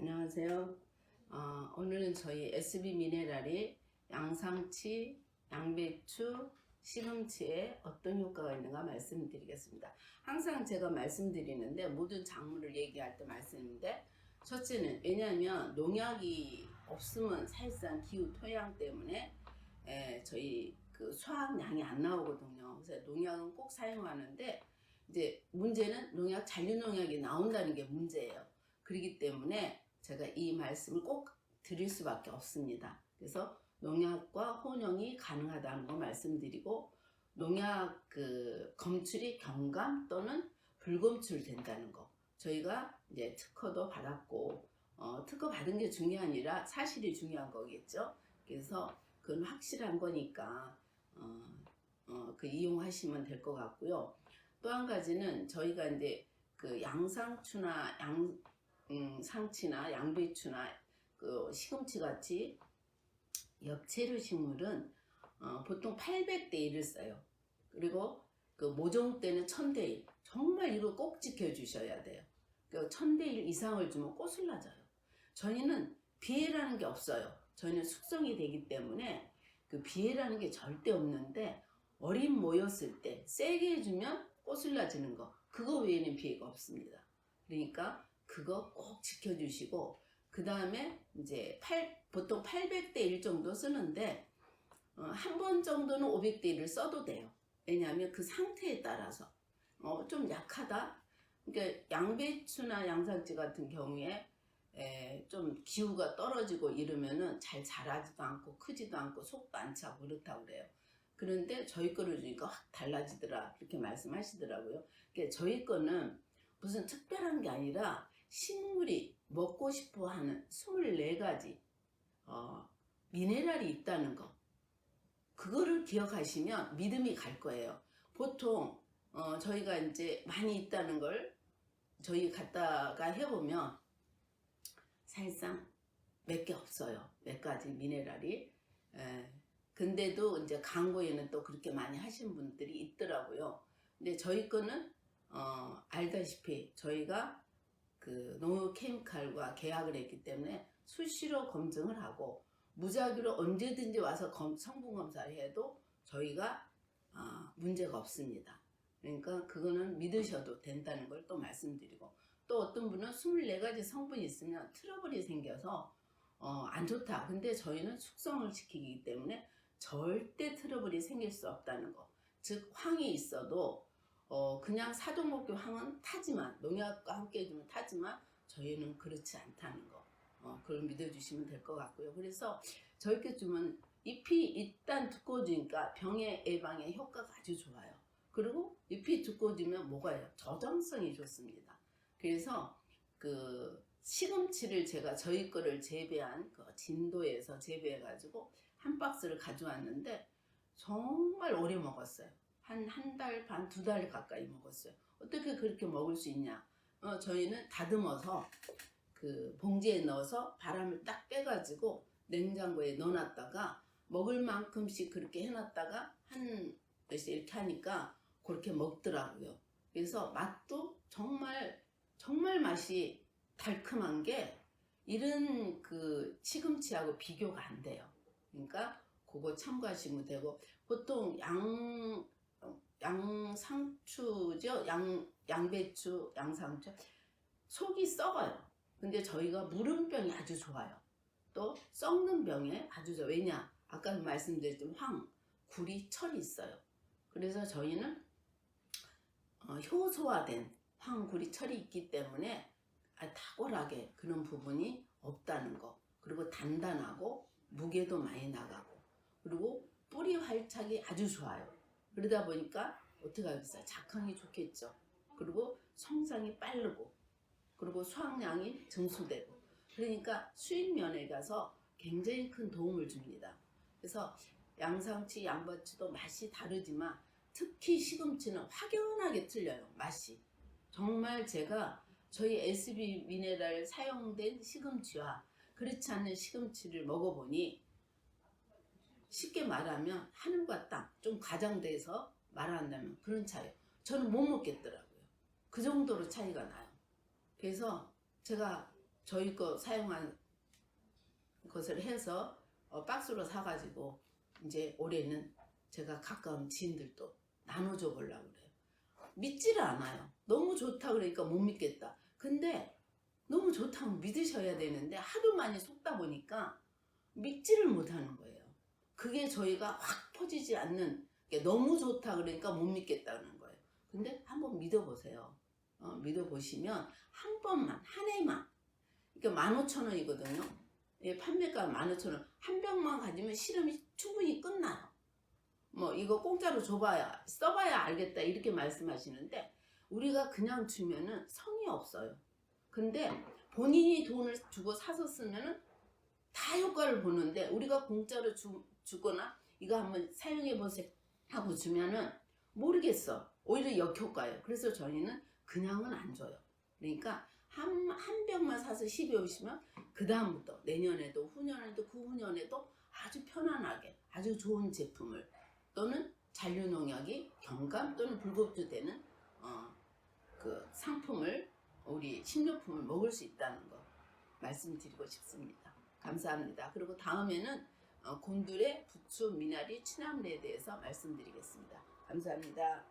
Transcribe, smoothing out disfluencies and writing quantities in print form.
안녕하세요. 오늘은 저희 SB 미네랄이 양상치, 양배추, 시금치에 어떤 효과가 있는가 말씀드리겠습니다. 항상 제가 말씀드리는데 모든 작물을 얘기할 때 말씀인데, 첫째는 왜냐하면 농약이 없으면 사실상 기후 토양 때문에 저희 그 수확량이 안 나오거든요. 그래서 농약은 꼭 사용하는데, 이제 문제는 잔류 농약이 나온다는 게 문제예요. 그렇기 때문에 제가 이 말씀을 꼭 드릴 수밖에 없습니다. 그래서 농약과 혼용이 가능하다는 거 말씀드리고, 농약 검출이 경감 또는 불검출 된다는 거, 저희가 이제 특허도 받았고, 특허 받은 게 중요한 게 아니라 사실이 중요한 거겠죠. 그래서 그건 확실한 거니까 이용하시면 될 것 같고요. 또 한 가지는 저희가 이제 그 양상추나 상치나 양배추나 그 시금치 같이 엽채류 식물은 보통 800대 1을 써요. 그리고 그 모종 때는 1000대 1. 정말 이거 꼭 지켜주셔야 돼요. 그 1000대 1 이상을 주면 꼬슬라져요. 저희는 비해라는 게 없어요. 저희는 숙성이 되기 때문에 그 비해라는 게 절대 없는데, 어린 모였을 때 세게 해주면 꼬슬라지는 거, 그거 외에는 비해가 없습니다. 그러니까 그거 꼭 지켜주시고, 그 다음에 이제 보통 800대 1 정도 쓰는데, 한 번 정도는 500대 1을 써도 돼요. 왜냐하면 그 상태에 따라서 좀 약하다. 그러니까 양배추나 양상치 같은 경우에 좀 기후가 떨어지고 이러면은 잘 자라지도 않고 크지도 않고 속도 안 차고 그렇다고 그래요. 그런데 저희 거를 주니까 확 달라지더라, 그렇게 말씀하시더라고요. 그러니까 저희 거는 무슨 특별한 게 아니라 식물이 먹고 싶어 하는 24가지 미네랄이 있다는 거, 그거를 기억하시면 믿음이 갈 거예요. 보통 저희가 이제 많이 있다는 걸 저희 갖다가 해보면 사실상 몇 개 없어요. 몇 가지 미네랄이. 근데도 이제 광고에는 또 그렇게 많이 하신 분들이 있더라고요. 근데 저희 거는 알다시피 저희가 그 농협 케미칼과 계약을 했기 때문에 수시로 검증을 하고, 무작위로 언제든지 와서 성분 검사를 해도 저희가 문제가 없습니다. 그러니까 그거는 믿으셔도 된다는 걸 또 말씀드리고, 또 어떤 분은 24가지 성분이 있으면 트러블이 생겨서 안 좋다. 근데 저희는 숙성을 시키기 때문에 절대 트러블이 생길 수 없다는 거. 즉 황이 있어도 그냥 사종목교 황은 타지만, 농약과 함께 해주면 타지만 저희는 그렇지 않다는 거. 그걸 믿어주시면 될 것 같고요. 그래서 저희께 주면 잎이 일단 두꺼워지니까 병의 예방에 효과가 아주 좋아요. 그리고 잎이 두꺼워지면 뭐가요? 저장성이 좋습니다. 그래서 그 시금치를 제가 저희 거를 재배한 그 진도에서 재배해가지고 한 박스를 가져왔는데 정말 오래 먹었어요. 한 달 반, 2달 가까이 먹었어요. 어떻게 그렇게 먹을 수 있냐? 저희는 다듬어서 그 봉지에 넣어서 바람을 딱 빼가지고 냉장고에 넣어놨다가 먹을 만큼씩 그렇게 해놨다가 이렇게 하니까 그렇게 먹더라고요. 그래서 맛도 정말 맛이 달콤한 게 이런 그 시금치하고 비교가 안 돼요. 그러니까 그거 참고하시면 되고, 보통 양상추죠? 양배추, 양상추 속이 썩어요. 근데 저희가 무름병이 아주 좋아요. 또 썩는 병에 아주 좋아요. 왜냐? 아까 말씀드렸지만 굴이, 철이 있어요. 그래서 저희는 효소화된 굴이, 철이 있기 때문에 탁월하게 그런 부분이 없다는 거. 그리고 단단하고 무게도 많이 나가고, 그리고 뿌리 활착이 아주 좋아요. 그러다 보니까 어떻게 하겠어요? 작황이 좋겠죠. 그리고 성장이 빠르고, 그리고 수확량이 증수되고, 그러니까 수익 면에 가서 굉장히 큰 도움을 줍니다. 그래서 양상치, 양배추도 맛이 다르지만 특히 시금치는 확연하게 틀려요. 맛이. 정말 제가 저희 SB 미네랄 사용된 시금치와 그렇지 않은 시금치를 먹어보니, 쉽게 말하면 하늘과 땅, 좀 과장돼서 말한다면 그런 차이예요. 저는 못 먹겠더라고요. 그 정도로 차이가 나요. 그래서 제가 저희 거 사용한 것을 해서 박스로 사가지고 이제 올해는 제가 가까운 지인들도 나눠줘 보려고 그래요. 믿지를 않아요. 너무 좋다 그러니까 못 믿겠다. 근데 너무 좋다면 믿으셔야 되는데 하도 많이 속다 보니까 믿지를 못하는 거예요. 그게 저희가 확 퍼지지 않는 게 너무 좋다 그러니까 못 믿겠다는 거예요. 근데 한번 믿어보세요. 믿어보시면 한 번만, 한 해만. 그러니까 15,000원이거든요. 예, 판매가 15,000원. 한 병만 가지면 실험이 충분히 끝나요. 뭐 이거 공짜로 줘봐야 써봐야 알겠다 이렇게 말씀하시는데 우리가 그냥 주면은 성의 없어요. 근데 본인이 돈을 주고 사서 쓰면은 다 효과를 보는데 우리가 공짜로 주거나 이거 한번 사용해 보세요 하고 주면은 모르겠어. 오히려 역효과예요. 그래서 저희는 그냥은 안 줘요. 그러니까 한 병만 사서 시배우시면 그 다음부터 내년에도 후년에도 그 후년에도 아주 편안하게 아주 좋은 제품을 또는 잔류농약이 경감 또는 불법주되는 그 상품을 우리 식료품을 먹을 수 있다는 거 말씀드리고 싶습니다. 감사합니다. 그리고 다음에는 곤드레, 부추, 미나리, 취나물에 대해서 말씀드리겠습니다. 감사합니다.